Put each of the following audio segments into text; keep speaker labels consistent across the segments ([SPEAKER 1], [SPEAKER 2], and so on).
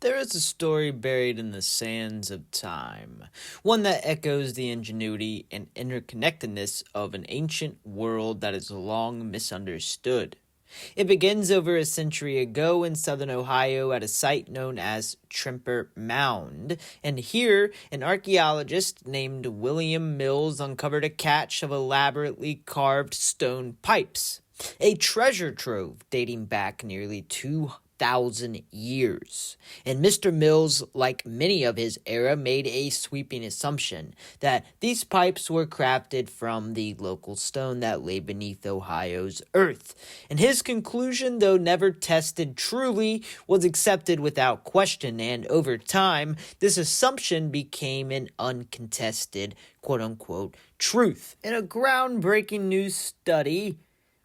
[SPEAKER 1] There is a story buried in the sands of time, one that echoes the ingenuity and interconnectedness of an ancient world that is long misunderstood. It begins over a century ago in southern Ohio at a site known as Trimper Mound, and here an archaeologist named William Mills uncovered a cache of elaborately carved stone pipes, a treasure trove dating back nearly 2,000 years. And Mr. Mills, like many of his era, made a sweeping assumption that these pipes were crafted from the local stone that lay beneath Ohio's earth. And his conclusion, though never tested truly, was accepted without question, and over time, this assumption became an uncontested quote-unquote truth. In a groundbreaking new study,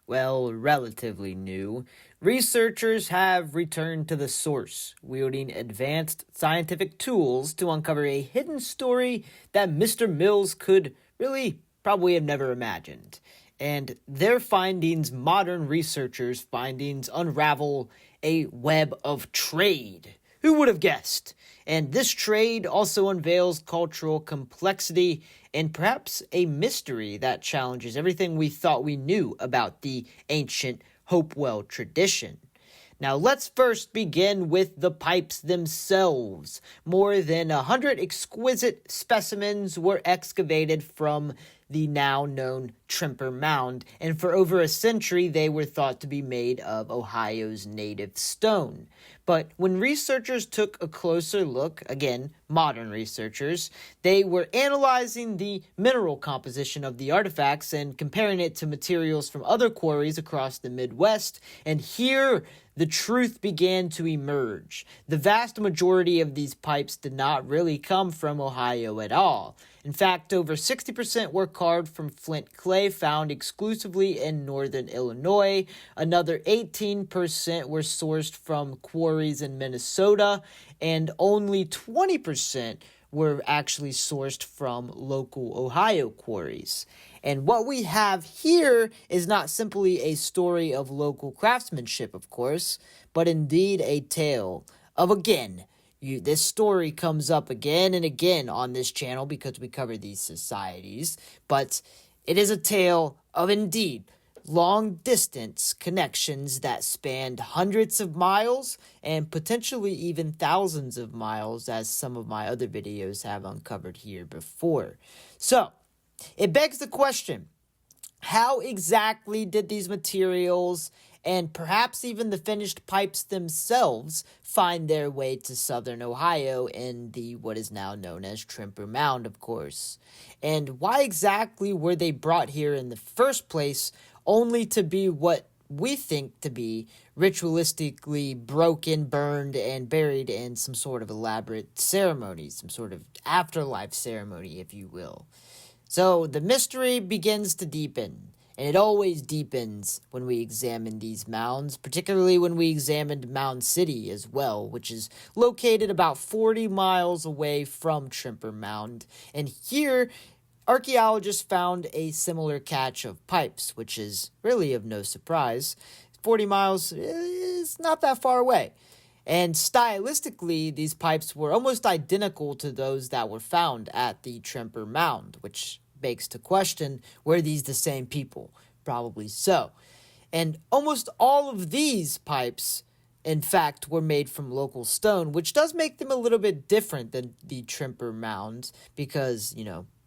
[SPEAKER 1] well, relatively new, researchers have returned to the source, wielding advanced scientific tools to uncover a hidden story that Mr. Mills could really probably have never imagined. And their findings, modern researchers' findings, unravel a web of trade. Who would have guessed? And this trade also unveils cultural complexity and perhaps a mystery that challenges everything we thought we knew about the ancient Hopewell tradition. Now let's first begin with the pipes themselves. More than 100 exquisite specimens were excavated from the now known Trimper Mound, and for over a century they were thought to be made of Ohio's native stone. But when researchers took a closer look, again, modern researchers, they were analyzing the mineral composition of the artifacts and comparing it to materials from other quarries across the Midwest, and here the truth began to emerge. The vast majority of these pipes did not really come from Ohio at all. In fact, over 60% were carved from flint clay found exclusively in northern Illinois. Another 18% were sourced from quarries in Minnesota, and only 20% were actually sourced from local Ohio quarries. And what we have here is not simply a story of local craftsmanship, of course, but indeed a tale of, again, this story comes up again and again on this channel because we cover these societies, but it is a tale of, indeed, long-distance connections that spanned hundreds of miles and potentially even thousands of miles, as some of my other videos have uncovered here before. So, it begs the question, how exactly did these materials and perhaps even the finished pipes themselves find their way to southern Ohio in the what is now known as Trimper Mound, of course? And why exactly were they brought here in the first place, only to be what we think to be ritualistically broken, burned, and buried in some sort of elaborate ceremony, some sort of afterlife ceremony, if you will? So the mystery begins to deepen, and it always deepens when we examine these mounds, particularly when we examined Mound City as well, which is located about 40 miles away from Trimper Mound. And here, archaeologists found a similar cache of pipes, which is really of no surprise. 40 miles is not that far away. And stylistically, these pipes were almost identical to those that were found at the Trimper Mound, which begs to question, were these the same people? Probably so. And almost all of these pipes, in fact, were made from local stone, which does make them a little bit different than the Trimper Mounds because,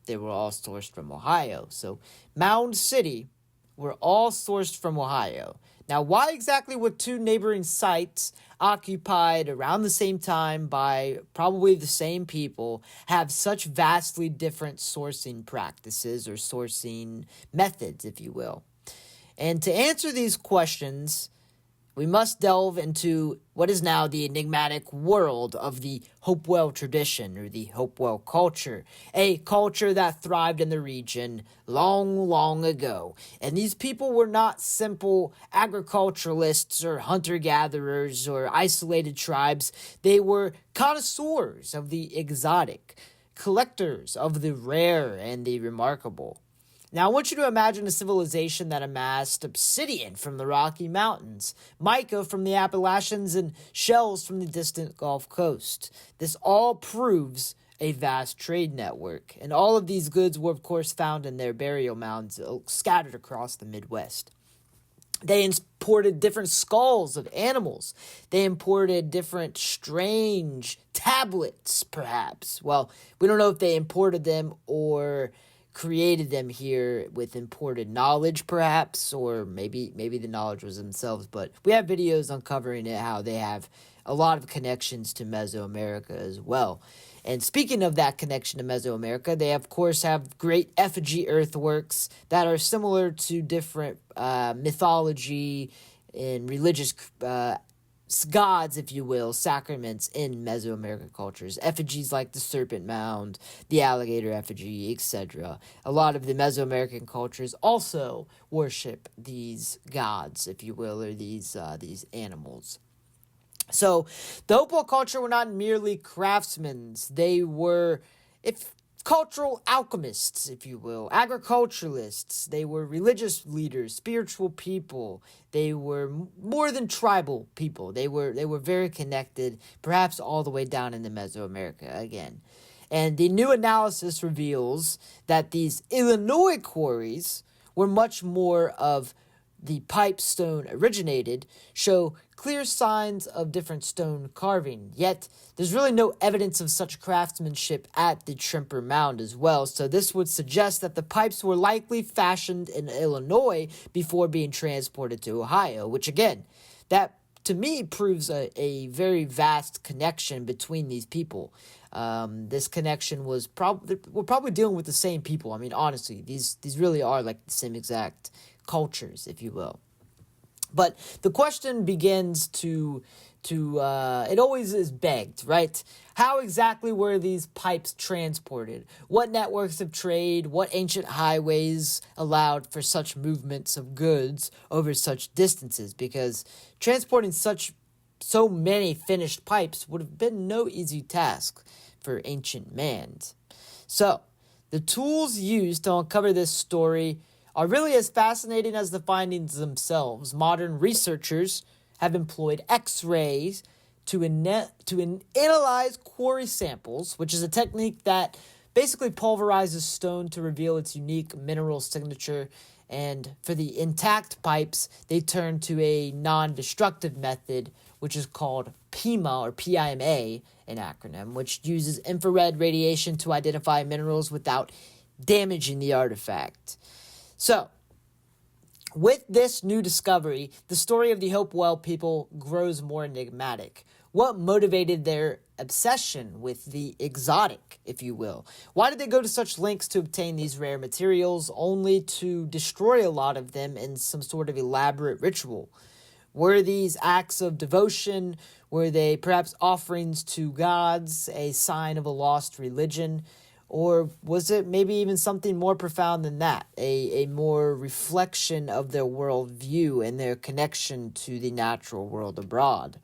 [SPEAKER 1] they were all sourced from Ohio. So Mound City were all sourced from Ohio. Now, why exactly were two neighboring sites occupied around the same time by probably the same people have such vastly different sourcing practices or sourcing methods, if you will? And to answer these questions, we must delve into what is now the enigmatic world of the Hopewell tradition, or the Hopewell culture, a culture that thrived in the region long, long ago. And these people were not simple agriculturalists or hunter-gatherers or isolated tribes. They were connoisseurs of the exotic, collectors of the rare and the remarkable. Now, I want you to imagine a civilization that amassed obsidian from the Rocky Mountains, mica from the Appalachians, and shells from the distant Gulf Coast. This all proves a vast trade network, and all of these goods were, of course, found in their burial mounds scattered across the Midwest. They imported different skulls of animals. They imported different strange tablets, perhaps. Well, we don't know if they imported them or created them here with imported knowledge, perhaps, or maybe the knowledge was themselves. But we have videos uncovering it, how they have a lot of connections to Mesoamerica as well. And speaking of that connection to Mesoamerica, they of course have great effigy earthworks that are similar to different mythology and religious gods, if you will, sacraments in Mesoamerican cultures. Effigies like the serpent mound, the alligator effigy, etc. A lot of the Mesoamerican cultures also worship these gods, if you will, or these animals. So the Hopewell culture were not merely craftsmen. They were cultural alchemists, if you will, agriculturalists. They were religious leaders, spiritual people. They were more than tribal people. They were very connected, perhaps all the way down into Mesoamerica again. And the new analysis reveals that these Illinois quarries were much more of the pipestone originated, show clear signs of different stone carving. Yet, there's really no evidence of such craftsmanship at the Trimper Mound as well, so this would suggest that the pipes were likely fashioned in Illinois before being transported to Ohio, which again, that to me proves a very vast connection between these people. This connection was we're probably dealing with the same people. I mean, honestly, these really are like the same exact cultures, if you will. But the question begins to it always is begged, right? How exactly were these pipes transported? What networks of trade, what ancient highways allowed for such movements of goods over such distances? Because transporting so many finished pipes would have been no easy task for ancient man. So, the tools used to uncover this story are really as fascinating as the findings themselves. Modern researchers have employed X-rays to analyze quarry samples, which is a technique that basically pulverizes stone to reveal its unique mineral signature. And for the intact pipes, they turn to a non-destructive method, which is called PIMA, or PIMA, an acronym, which uses infrared radiation to identify minerals without damaging the artifact. So, with this new discovery, the story of the Hopewell people grows more enigmatic. What motivated their obsession with the exotic, if you will? Why did they go to such lengths to obtain these rare materials, only to destroy a lot of them in some sort of elaborate ritual? Were these acts of devotion? Were they perhaps offerings to gods, a sign of a lost religion? Or was it maybe even something more profound than that, a more reflection of their worldview and their connection to the natural world abroad?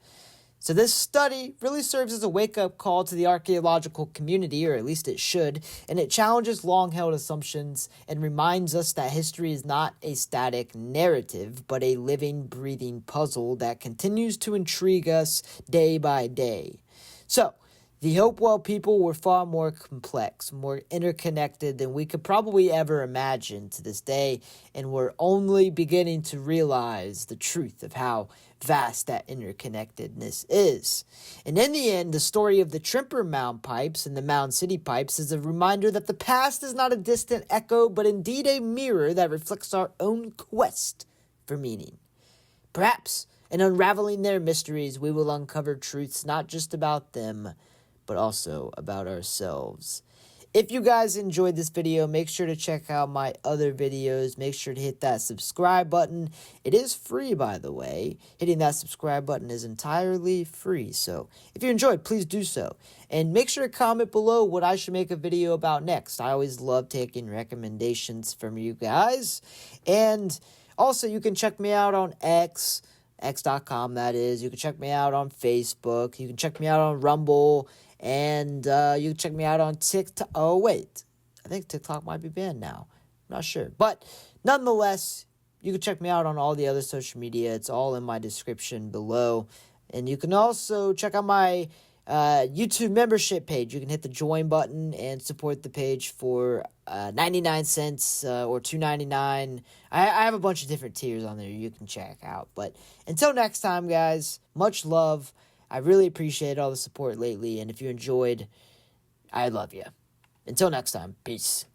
[SPEAKER 1] So this study really serves as a wake-up call to the archaeological community, or at least it should, and it challenges long-held assumptions and reminds us that history is not a static narrative, but a living, breathing puzzle that continues to intrigue us day by day. So, the Hopewell people were far more complex, more interconnected than we could probably ever imagine to this day, and we're only beginning to realize the truth of how vast that interconnectedness is. And in the end, the story of the Trimper Mound pipes and the Mound City pipes is a reminder that the past is not a distant echo, but indeed a mirror that reflects our own quest for meaning. Perhaps, in unraveling their mysteries, we will uncover truths not just about them, but also about ourselves. If you guys enjoyed this video, make sure to check out my other videos. Make sure to hit that subscribe button. It is free, by the way. Hitting that subscribe button is entirely free. So if you enjoyed, please do so. And make sure to comment below what I should make a video about next. I always love taking recommendations from you guys. And also, you can check me out on X.com, that is. You can check me out on Facebook. You can check me out on Rumble. And you can check me out on TikTok. Oh, wait. I think TikTok might be banned now. Not sure. But nonetheless, you can check me out on all the other social media. It's all in my description below. And you can also check out my YouTube membership page. You can hit the join button and support the page for 99 cents or $2.99. I have a bunch of different tiers on there you can check out. But until next time, guys, much love. I really appreciate all the support lately. And if you enjoyed, I love you. Until next time, peace.